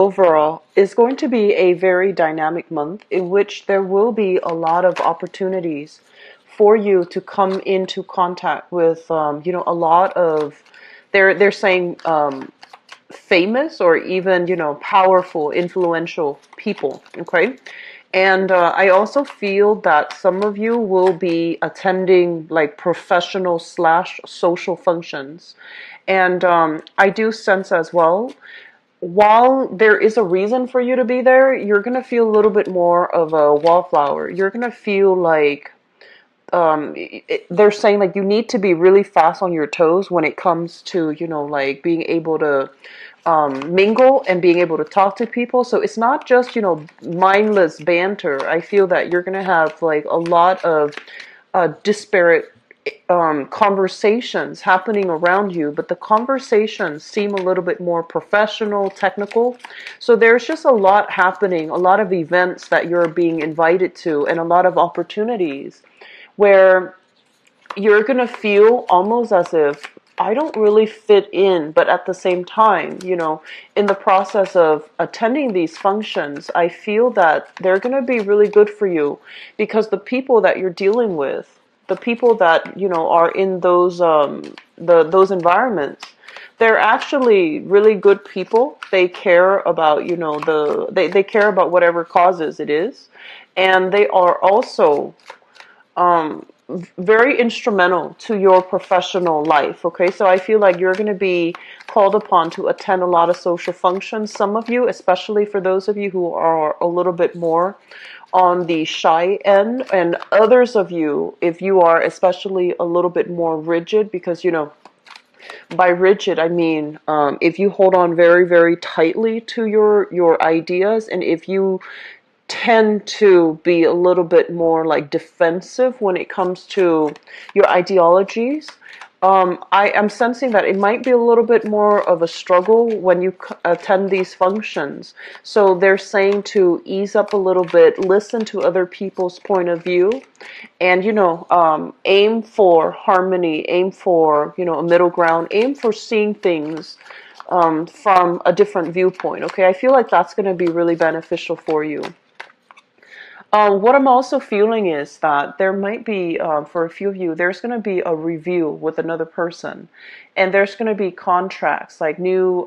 overall is going to be a very dynamic month in which there will be a lot of opportunities for you to come into contact with, a lot of, they're saying famous or even, powerful, influential people. Okay. And I also feel that some of you will be attending like professional slash social functions. And I do sense as well, while there is a reason for you to be there, you're going to feel a little bit more of a wallflower. You're going to feel like they're saying like you need to be really fast on your toes when it comes to, like being able to mingle and being able to talk to people. So it's not just, mindless banter. I feel that you're going to have like a lot of disparate conversations happening around you, but the conversations seem a little bit more professional, technical. So there's just a lot happening, a lot of events that you're being invited to, and a lot of opportunities where you're going to feel almost as if I don't really fit in, but at the same time, in the process of attending these functions, I feel that they're going to be really good for you because the people that you're dealing with, the people that, are in those environments, they're actually really good people. They care about, they care about whatever causes it is. And they are also very instrumental to your professional life. Okay, so I feel like you're going to be called upon to attend a lot of social functions. Some of you, especially for those of you who are a little bit more on the shy end, and others of you, if you are especially a little bit more rigid, because by rigid I mean if you hold on very, very tightly to your ideas, and if you tend to be a little bit more like defensive when it comes to your ideologies. I am sensing that it might be a little bit more of a struggle when you attend these functions. So they're saying to ease up a little bit, listen to other people's point of view, and aim for harmony, aim for a middle ground, aim for seeing things from a different viewpoint. Okay, I feel like that's going to be really beneficial for you. What I'm also feeling is that there might be, for a few of you, there's going to be a review with another person, and there's going to be contracts, like new,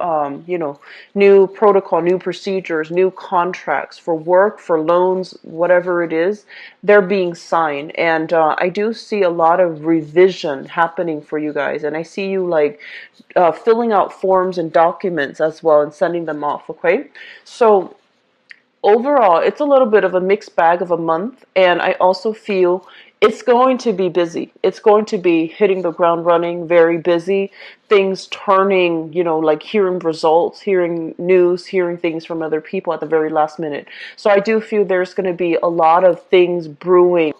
new protocol, new procedures, new contracts for work, for loans, whatever it is, they're being signed. And I do see a lot of revision happening for you guys, and I see you like filling out forms and documents as well and sending them off. Okay, so overall, it's a little bit of a mixed bag of a month, and I also feel it's going to be busy. It's going to be hitting the ground running, very busy, things turning, like hearing results, hearing news, hearing things from other people at the very last minute. So I do feel there's going to be a lot of things brewing.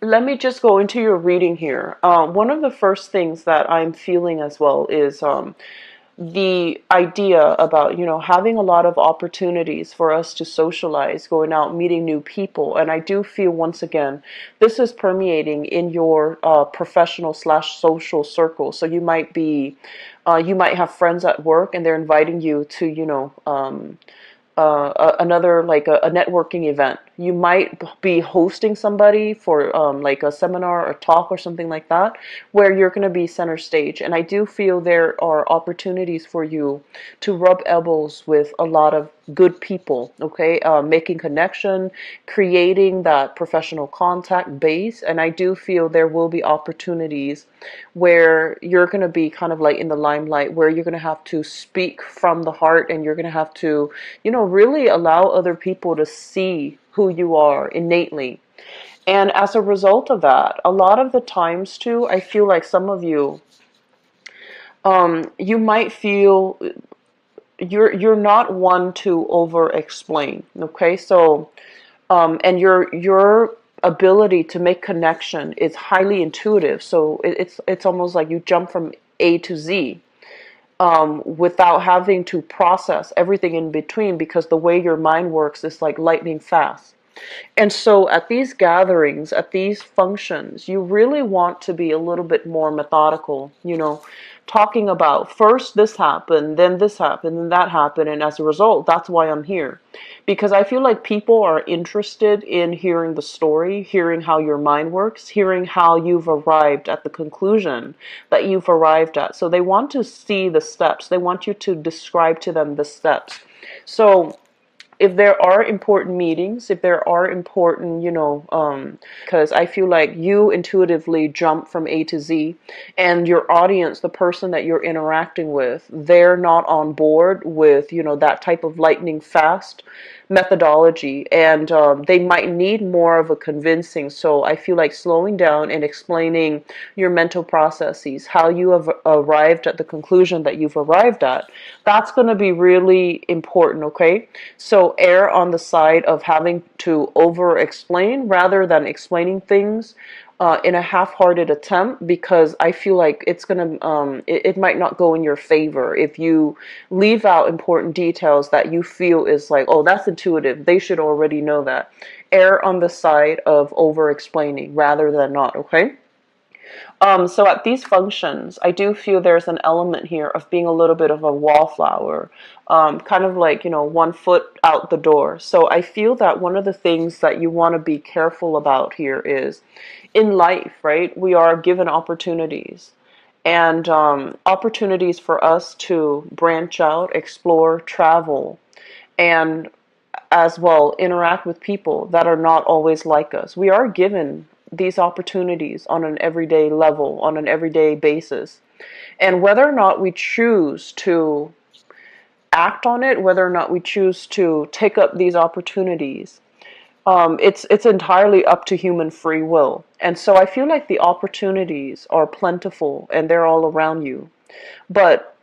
Let me just go into your reading here. One of the first things that I'm feeling as well is the idea about having a lot of opportunities for us to socialize, going out, meeting new people. And I do feel, once again, this is permeating in your professional slash social circle. So you might be you might have friends at work and they're inviting you to another, like a networking event. You might be hosting somebody for like a seminar or talk or something like that, where you're going to be center stage. And I do feel there are opportunities for you to rub elbows with a lot of good people, okay? Making connection, creating that professional contact base. And I do feel there will be opportunities where you're going to be kind of like in the limelight, where you're going to have to speak from the heart, and you're going to have to, really allow other people to see who you are innately. And as a result of that, a lot of the times too, I feel like some of you, you might feel you're not one to over explain. Okay, so and your ability to make connection is highly intuitive. So it's almost like you jump from A to Z without having to process everything in between, because the way your mind works is like lightning fast. And so at these gatherings, at these functions, you really want to be a little bit more methodical, talking about first this happened, then that happened, and as a result, that's why I'm here. Because I feel like people are interested in hearing the story, hearing how your mind works, hearing how you've arrived at the conclusion that you've arrived at. So they want to see the steps. They want you to describe to them the steps. So if there are important meetings, if there are important, because I feel like you intuitively jump from A to Z, and your audience, the person that you're interacting with, they're not on board with, that type of lightning fast methodology, and they might need more of a convincing. So I feel like slowing down and explaining your mental processes, how you have arrived at the conclusion that you've arrived at, that's going to be really important, okay? So err on the side of having to over explain rather than explaining things in a half-hearted attempt, because I feel like it's gonna it might not go in your favor if you leave out important details that you feel is like, oh, that's intuitive, they should already know that. Err on the side of over explaining rather than not, okay? So at these functions, I do feel there's an element here of being a little bit of a wallflower, kind of like, 1 foot out the door. So I feel that one of the things that you want to be careful about here is in life, right? We are given opportunities, and opportunities for us to branch out, explore, travel, and as well interact with people that are not always like us. We are given these opportunities on an everyday level, on an everyday basis. And whether or not we choose to act on it, whether or not we choose to take up these opportunities, it's entirely up to human free will. And so I feel like the opportunities are plentiful and they're all around you. But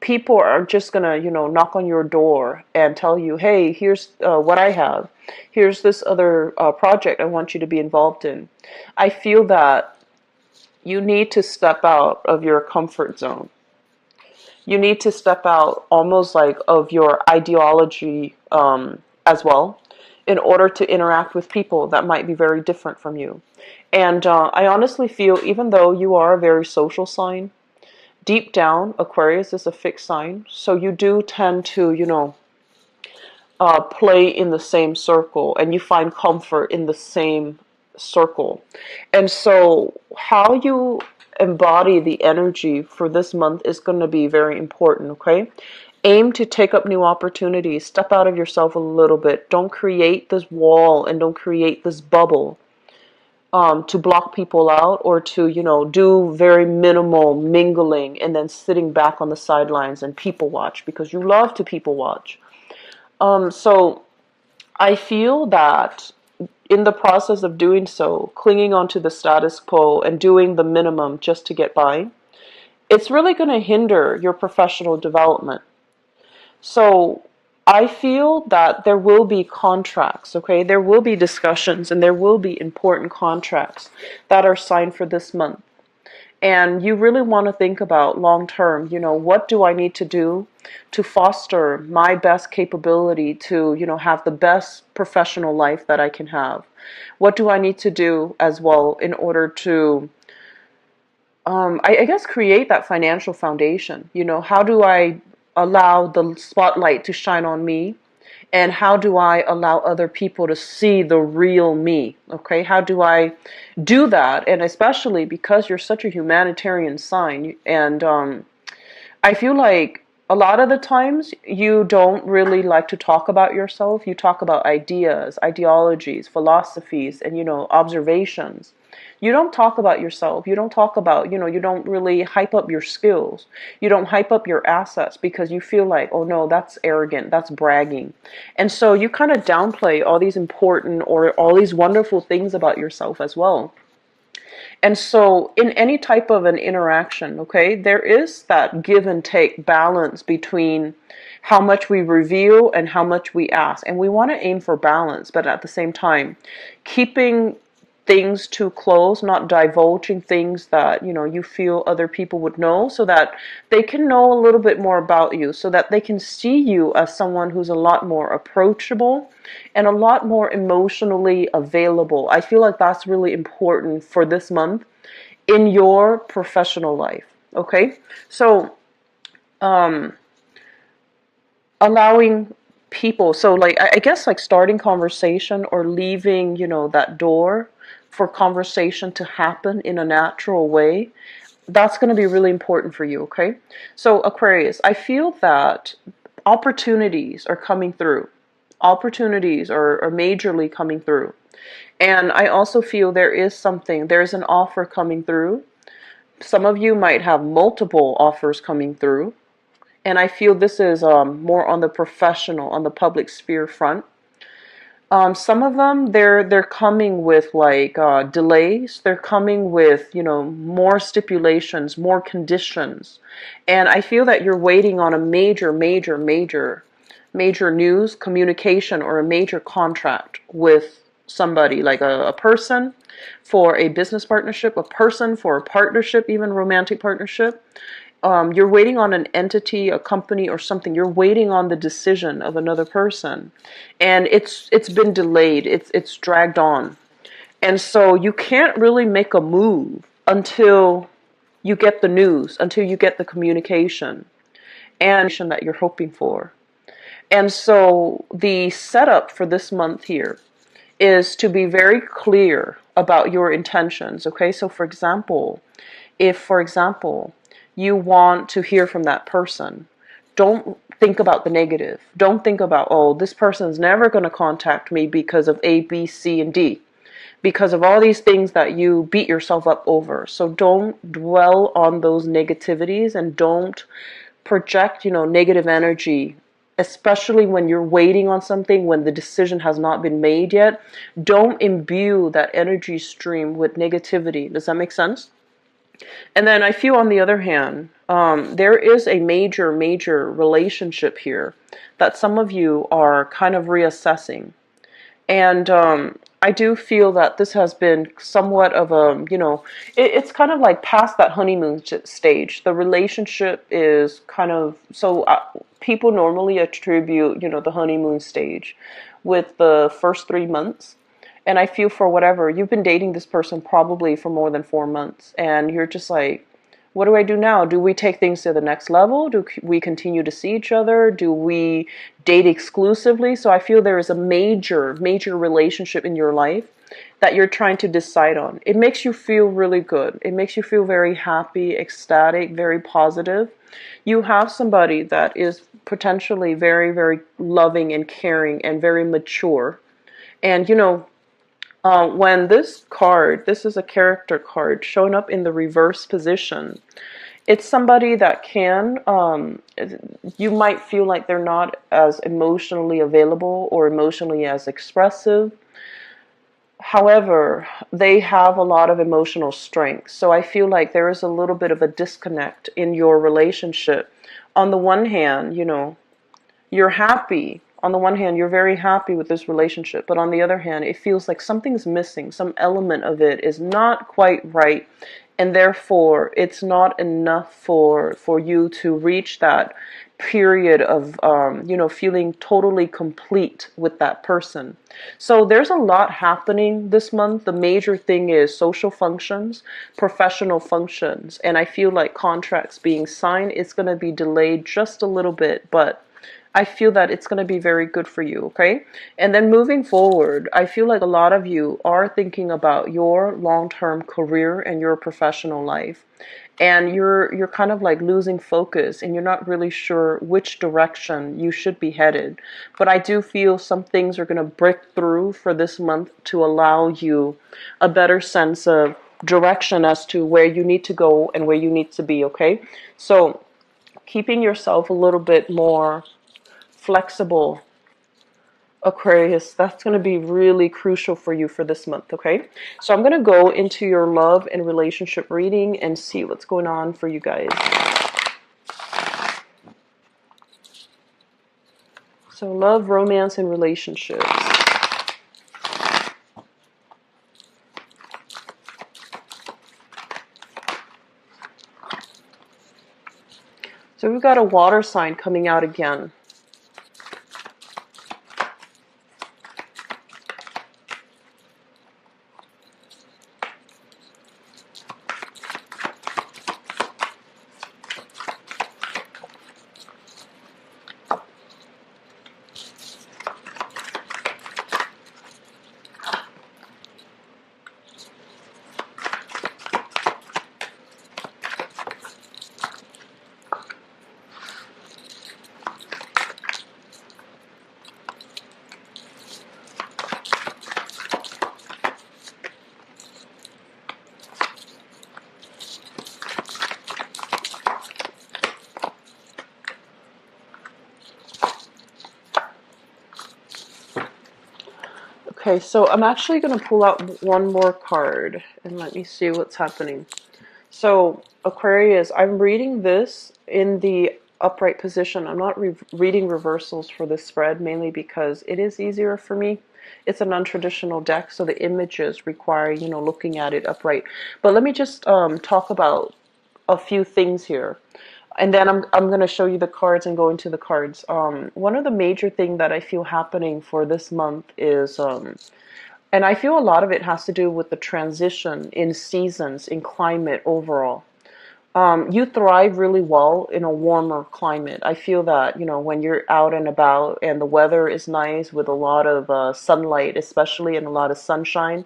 people are just gonna, knock on your door and tell you, hey, here's what I have. Here's this other project I want you to be involved in. I feel that you need to step out of your comfort zone. You need to step out almost like of your ideology as well, in order to interact with people that might be very different from you. And I honestly feel, even though you are a very social sign, deep down, Aquarius is a fixed sign, so you do tend to, play in the same circle, and you find comfort in the same circle. And so how you embody the energy for this month is going to be very important, okay? Aim to take up new opportunities. Step out of yourself a little bit. Don't create this wall and don't create this bubble to block people out, or to, do very minimal mingling and then sitting back on the sidelines and people watch, because you love to people watch. So I feel that in the process of doing so, clinging onto the status quo and doing the minimum just to get by, it's really going to hinder your professional development. So I feel that there will be contracts, okay? There will be discussions and there will be important contracts that are signed for this month. And you really want to think about long term, what do I need to do to foster my best capability to, have the best professional life that I can have? What do I need to do as well in order to, I guess, create that financial foundation? How do I allow the spotlight to shine on me? And how do I allow other people to see the real me? Okay, how do I do that? And especially because you're such a humanitarian sign, and I feel like a lot of the times you don't really like to talk about yourself. You talk about ideas, ideologies, philosophies, and, observations. You don't talk about yourself. You don't talk about, you don't really hype up your skills. You don't hype up your assets because you feel like, oh no, that's arrogant, that's bragging. And so you kind of downplay all these important or all these wonderful things about yourself as well. And so in any type of an interaction, okay, there is that give and take balance between how much we reveal and how much we ask. And we want to aim for balance, but at the same time, keeping things too close, not divulging things that, you know, you feel other people would know, so that they can know a little bit more about you, so that they can see you as someone who's a lot more approachable and a lot more emotionally available. I feel like that's really important for this month in your professional life. Okay, so allowing people, so like I guess like starting conversation or leaving, you know, that door for conversation to happen in a natural way, that's going to be really important for you. Okay, so Aquarius, I feel that opportunities are coming through. Opportunities are majorly coming through. And I also feel there's an offer coming through. Some of you might have multiple offers coming through. And I feel this is more on the professional, on the public sphere front. Some of them, they're coming with like delays. They're coming with, you know, more stipulations, more conditions. And I feel that you're waiting on a major news, communication, or a major contract with somebody, like a person for a business partnership, a person for a partnership, even romantic partnership. You're waiting on an entity, a company, or something. You're waiting on the decision of another person, and it's been delayed. It's dragged on, and so you can't really make a move until you get the news, until you get the communication and that you're hoping for. And so the setup for this month here is to be very clear about your intentions. Okay, so for example, if, for example, you want to hear from that person, don't think about the negative. Don't think about, oh, this person's never going to contact me because of A, B, C, and D, because of all these things that you beat yourself up over. So don't dwell on those negativities, and don't project, you know, negative energy, especially when you're waiting on something, when the decision has not been made yet. Don't imbue that energy stream with negativity. Does that make sense? And then I feel, on the other hand, there is a major relationship here that some of you are kind of reassessing. And I do feel that this has been somewhat of a, you know, it's kind of like past that honeymoon stage. The relationship is kind of, so people normally attribute, you know, the honeymoon stage with the first 3 months. And I feel, for whatever, you've been dating this person probably for more than 4 months, and you're just like, what do I do now? Do we take things to the next level? Do we continue to see each other? Do we date exclusively? So I feel there is a major relationship in your life that you're trying to decide on. It makes you feel really good. It makes you feel very happy, ecstatic, very positive. You have somebody that is potentially very loving and caring and very mature. And, you know, when this card, this is a character card, showing up in the reverse position, it's somebody that can, you might feel like they're not as emotionally available or emotionally as expressive. However, they have a lot of emotional strength. So I feel like there is a little bit of a disconnect in your relationship. On the one hand, you know, you're happy. On the one hand, you're very happy with this relationship, but on the other hand, it feels like something's missing. Some element of it is not quite right, and therefore it's not enough for you to reach that period of, you know, feeling totally complete with that person. So there's a lot happening this month. The major thing is social functions, professional functions, and I feel like contracts being signed. It's going to be delayed just a little bit, but I feel that it's going to be very good for you, okay? And then moving forward, I feel like a lot of you are thinking about your long-term career and your professional life. And you're kind of like losing focus, and you're not really sure which direction you should be headed. But I do feel some things are going to break through for this month to allow you a better sense of direction as to where you need to go and where you need to be, okay? So keeping yourself a little bit more flexible, Aquarius, that's going to be really crucial for you for this month, okay? So I'm going to go into your love and relationship reading and see what's going on for you guys. So love, romance, and relationships. So we've got a water sign coming out again. Okay, so I'm actually going to pull out one more card and let me see what's happening. So, Aquarius, I'm reading this in the upright position. I'm not reading reversals for this spread, mainly because it is easier for me. It's a non-traditional deck, so the images require, looking at it upright. But let me just talk about a few things here. And then I'm going to show you the cards and go into the cards. One of the major thing that I feel happening for this month is, and I feel a lot of it has to do with the transition in seasons, in climate overall. You thrive really well in a warmer climate. I feel that, when you're out and about and the weather is nice with a lot of sunlight, especially, and a lot of sunshine,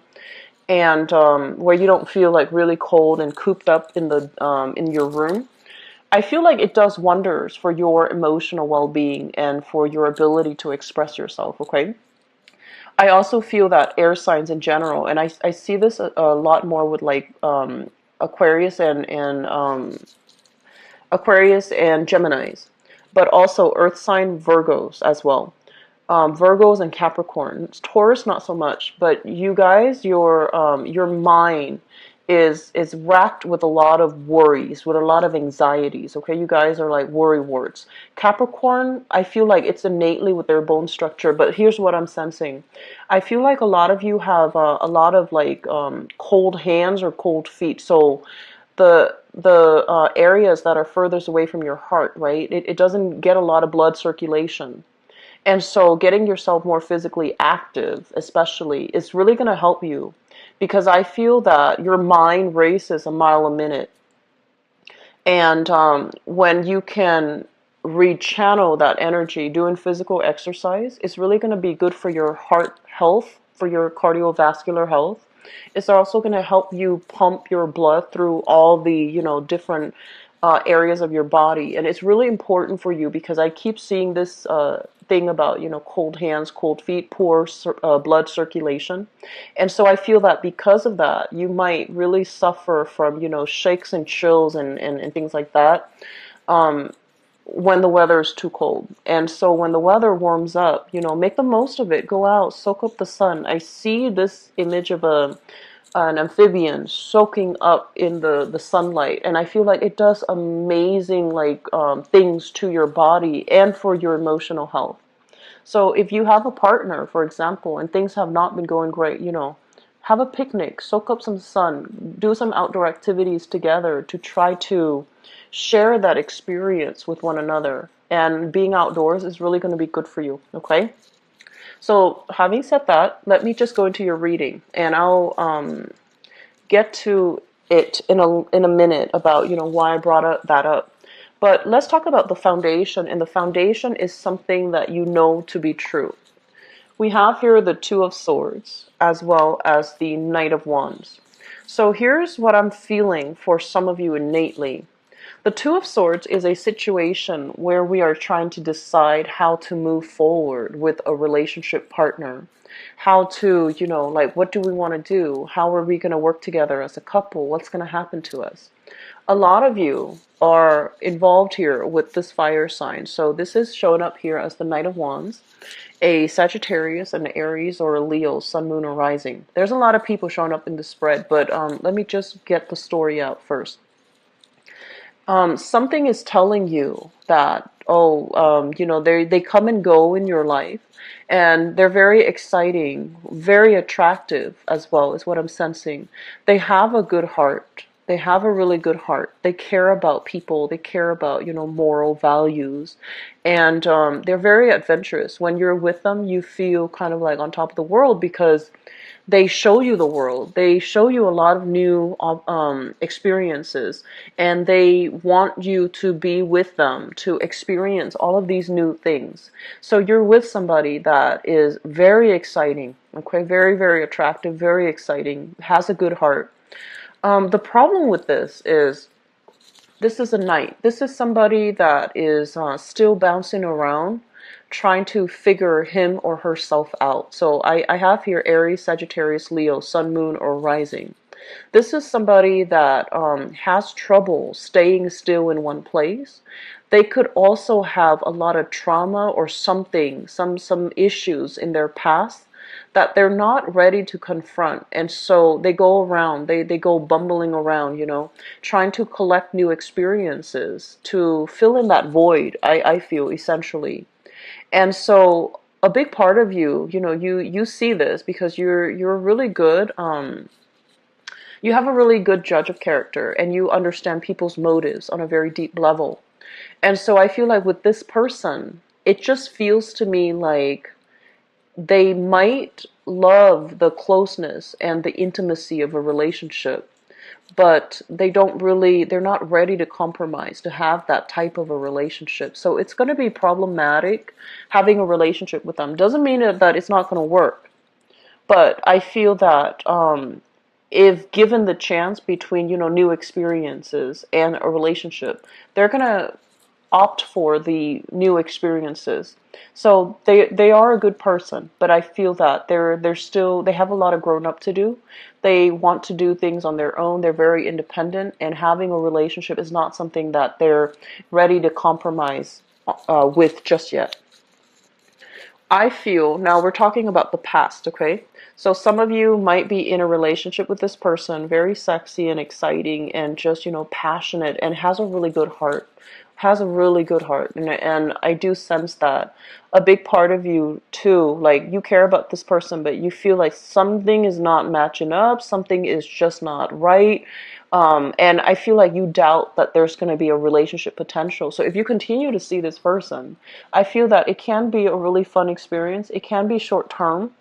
and where you don't feel like really cold and cooped up in your room. I feel like it does wonders for your emotional well-being and for your ability to express yourself, okay? I also feel that air signs in general, and I see this a lot more with like Aquarius Aquarius and Geminis, but also Earth sign Virgos as well. Virgos and Capricorn. Taurus, not so much, but you guys, your mind is racked with a lot of worries, with a lot of anxieties. Okay, you guys are like worry warts. Capricorn, I feel like it's innately with their bone structure, but here's what I'm sensing. I feel like a lot of you have a lot of like cold hands or cold feet. So the areas that are furthest away from your heart, right? It doesn't get a lot of blood circulation. And so getting yourself more physically active, especially, is really going to help you, because I feel that your mind races a mile a minute. And when you can rechannel that energy doing physical exercise, it's really going to be good for your heart health, for your cardiovascular health. It's also going to help you pump your blood through all the, different areas of your body. And it's really important for you because I keep seeing this thing about, cold hands, cold feet, poor blood circulation. And so I feel that because of that, you might really suffer from, shakes and chills and things like that. When the weather is too cold. And so when the weather warms up, make the most of it. Go out, soak up the sun. I see this image of an amphibian soaking up in the sunlight, and I feel like it does amazing things to your body and for your emotional health. So if you have a partner, for example, and things have not been going great, have a picnic, soak up some sun, do some outdoor activities together to try to share that experience with one another. And being outdoors is really going to be good for you, okay? So having said that, let me just go into your reading, and I'll get to it in a minute about why I brought that up. But let's talk about the foundation, and the foundation is something that you know to be true. We have here the Two of Swords as well as the Knight of Wands. So here's what I'm feeling for some of you innately. The Two of Swords is a situation where we are trying to decide how to move forward with a relationship partner. How to, what do we want to do? How are we going to work together as a couple? What's going to happen to us? A lot of you are involved here with this fire sign. So this is shown up here as the Knight of Wands, a Sagittarius, an Aries, or a Leo, Sun, Moon, or Rising. There's a lot of people showing up in the spread, but let me just get the story out first. Something is telling you that, they come and go in your life, and they're very exciting, very attractive as well, is what I'm sensing. They have a good heart. They have a really good heart. They care about people. They care about, moral values. And they're very adventurous. When you're with them, you feel kind of like on top of the world because they show you the world. They show you a lot of new experiences, and they want you to be with them to experience all of these new things. So you're with somebody that is very exciting, okay, very, very attractive, very exciting, has a good heart. The problem with this is a knight. This is somebody that is still bouncing around, trying to figure him or herself out. So I have here Aries, Sagittarius, Leo, Sun, Moon, or Rising. This is somebody that has trouble staying still in one place. They could also have a lot of trauma or something, some issues in their past that they're not ready to confront. And so they go around, they go bumbling around, trying to collect new experiences to fill in that void, I feel, essentially. And so a big part of you, you see this because you're really good. You have a really good judge of character, and you understand people's motives on a very deep level. And so I feel like with this person, it just feels to me like they might love the closeness and the intimacy of a relationship, but they're not ready to compromise to have that type of a relationship. So it's going to be problematic having a relationship with them. Doesn't mean that it's not going to work, but I feel that if given the chance between, new experiences and a relationship, they're going to opt for the new experiences. So they are a good person, but I feel that they have a lot of grown up to do. They want to do things on their own. They're very independent, and having a relationship is not something that they're ready to compromise with just yet. I feel, now we're talking about the past, okay? So some of you might be in a relationship with this person, very sexy and exciting and just, passionate, and has a really good heart. Has a really good heart. And I do sense that a big part of you too, like you care about this person, but you feel like something is not matching up, something is just not right. And I feel like you doubt that there's going to be a relationship potential. So if you continue to see this person, I feel that it can be a really fun experience. It can be short term.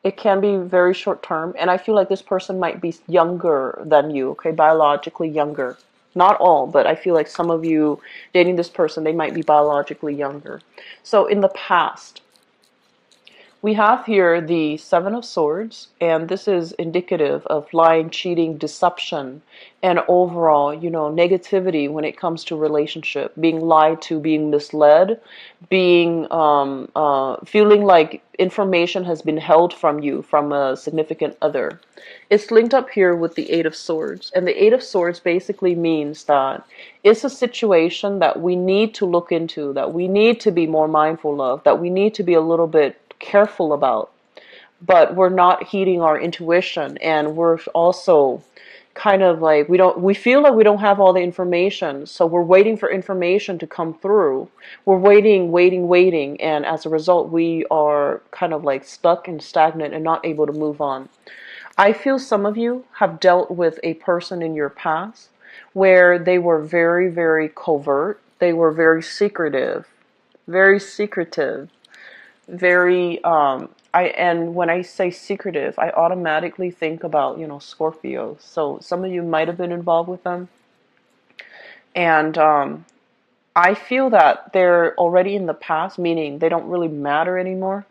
It can be very short term. And I feel like this person might be younger than you, okay, biologically younger. Not all, but I feel like some of you dating this person, they might be biologically younger. So in the past, we have here the Seven of Swords, and this is indicative of lying, cheating, deception, and overall, negativity when it comes to relationship, being lied to, being misled, being feeling like information has been held from you from a significant other. It's linked up here with the Eight of Swords, and the Eight of Swords basically means that it's a situation that we need to look into, that we need to be more mindful of, that we need to be a little bit careful about, but we're not heeding our intuition, and we're also kind of like we feel like we don't have all the information, so we're waiting for information to come through. We're waiting, and as a result we are kind of like stuck and stagnant and not able to move on. I feel some of you have dealt with a person in your past where they were very, very covert, they were very secretive, very and when I say secretive, I automatically think about, Scorpios. So some of you might have been involved with them, and I feel that they're already in the past, meaning they don't really matter anymore.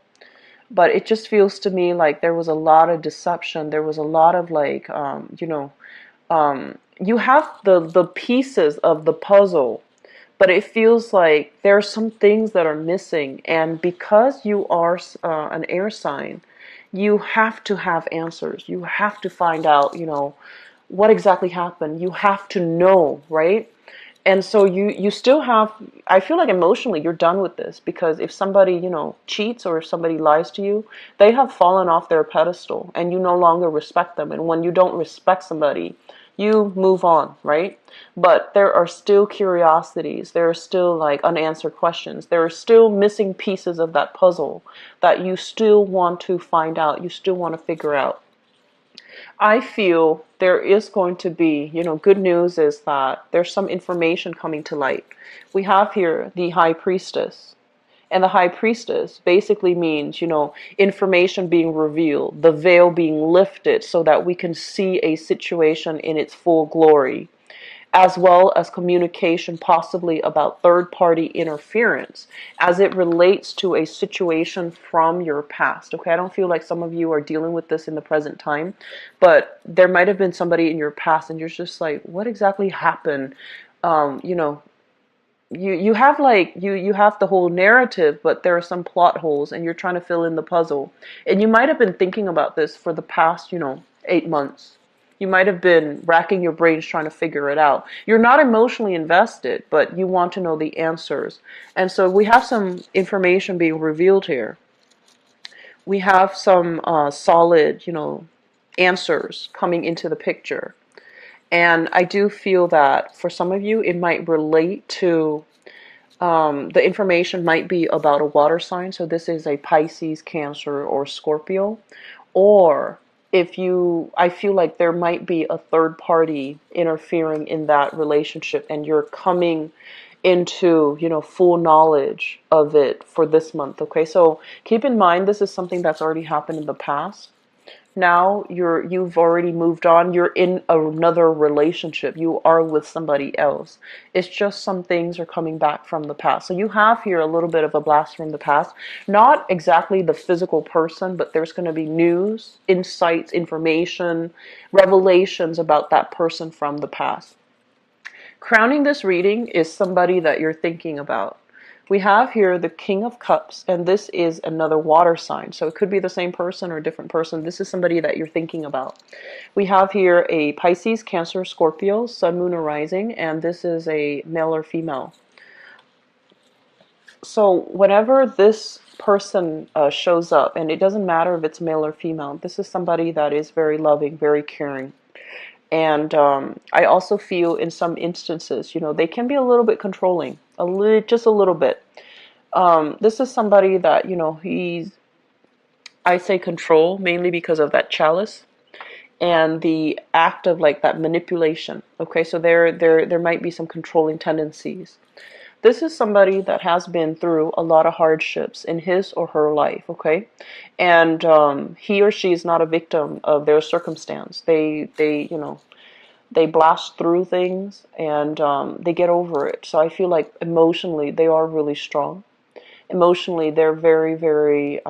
But it just feels to me like there was a lot of deception. There was a lot of like, you have the pieces of the puzzle, but it feels like there are some things that are missing. And because you are an air sign, you have to have answers. You have to find out, what exactly happened. You have to know, right? And so you still have, I feel like emotionally you're done with this, because if somebody, cheats or if somebody lies to you, they have fallen off their pedestal and you no longer respect them. And when you don't respect somebody, you move on, right? But there are still curiosities. There are still like unanswered questions. There are still missing pieces of that puzzle that you still want to find out. You still want to figure out. I feel there is going to be, good news is that there's some information coming to light. We have here the High Priestess. And the High Priestess basically means, information being revealed, the veil being lifted so that we can see a situation in its full glory, as well as communication possibly about third-party interference as it relates to a situation from your past. Okay, I don't feel like some of you are dealing with this in the present time, but there might have been somebody in your past and you're just like, what exactly happened? You have you have the whole narrative, but there are some plot holes and you're trying to fill in the puzzle. And you might have been thinking about this for the past, 8 months. You might have been racking your brains trying to figure it out. You're not emotionally invested, but you want to know the answers. And so we have some information being revealed here. We have some solid, answers coming into the picture. And I do feel that for some of you, it might relate to the information might be about a water sign. So this is a Pisces, Cancer, or Scorpio. Or I feel like there might be a third party interfering in that relationship and you're coming into, full knowledge of it for this month. Okay, so keep in mind, this is something that's already happened in the past. Now you've already moved on. You're in another relationship. You are with somebody else. It's just some things are coming back from the past. So you have here a little bit of a blast from the past. Not exactly the physical person, but there's going to be news, insights, information, revelations about that person from the past. Crowning this reading is somebody that you're thinking about. We have here the King of Cups, and this is another water sign. So it could be the same person or a different person. This is somebody that you're thinking about. We have here a Pisces, Cancer, Scorpio, Sun, Moon, or Rising, and this is a male or female. So whenever this person shows up, and it doesn't matter if it's male or female, this is somebody that is very loving, very caring. And I also feel in some instances, they can be a little bit controlling, just a little bit. This is somebody that, I say control mainly because of that chalice and the act of like that manipulation. Okay, so there might be some controlling tendencies. This is somebody that has been through a lot of hardships in his or her life, okay? And he or she is not a victim of their circumstance. They blast through things and they get over it. So I feel like emotionally they are really strong. Emotionally they're very, very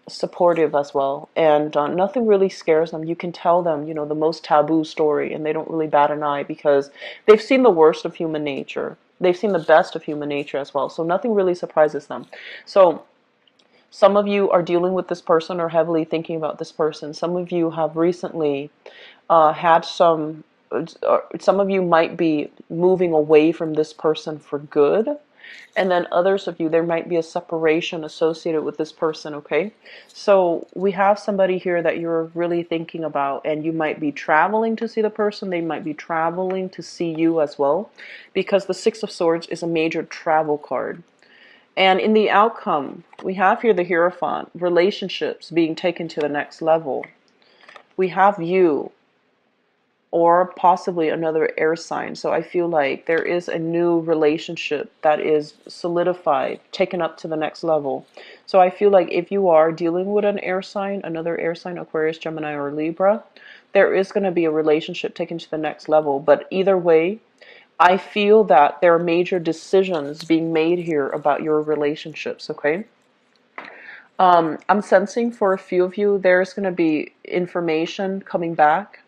supportive as well. And nothing really scares them. You can tell them, the most taboo story and they don't really bat an eye because they've seen the worst of human nature. They've seen the best of human nature as well. So nothing really surprises them. So some of you are dealing with this person or heavily thinking about this person. Some of you have recently had some of you might be moving away from this person for good. And then others of you, there might be a separation associated with this person, okay? So we have somebody here that you're really thinking about, and you might be traveling to see the person. They might be traveling to see you as well, because the Six of Swords is a major travel card. And in the outcome, we have here the Hierophant, relationships being taken to the next level. We have you, or possibly another air sign. So I feel like there is a new relationship that is solidified, taken up to the next level. So I feel like if you are dealing with an air sign, another air sign, Aquarius, Gemini, or Libra, there is going to be a relationship taken to the next level. But either way, I feel that there are major decisions being made here about your relationships, okay? I'm sensing for a few of you, there's going to be information coming back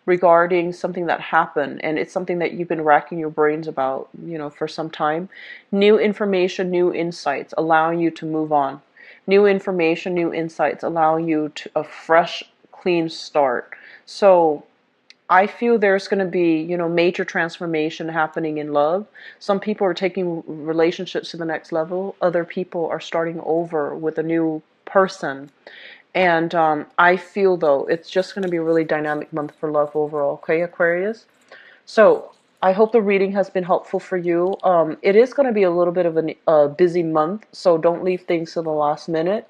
regarding something that happened, and it's something that you've been racking your brains about, for some time. New information, new insights, allowing you to move on. New information, new insights, allowing you to a fresh, clean start. So I feel there's going to be, major transformation happening in love. Some people are taking relationships to the next level. Other people are starting over with a new person. And I feel, though, it's just going to be a really dynamic month for love overall. Okay, Aquarius? So I hope the reading has been helpful for you. It is going to be a little bit of a busy month, so don't leave things to the last minute.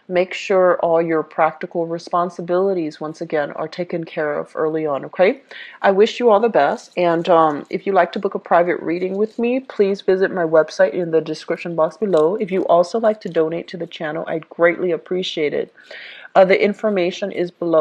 make sure all your practical responsibilities, once again, are taken care of early on, okay? I wish you all the best, and if you'd like to book a private reading with me, please visit my website in the description box below. If you also like to donate to the channel, I'd greatly appreciate it. The information is below.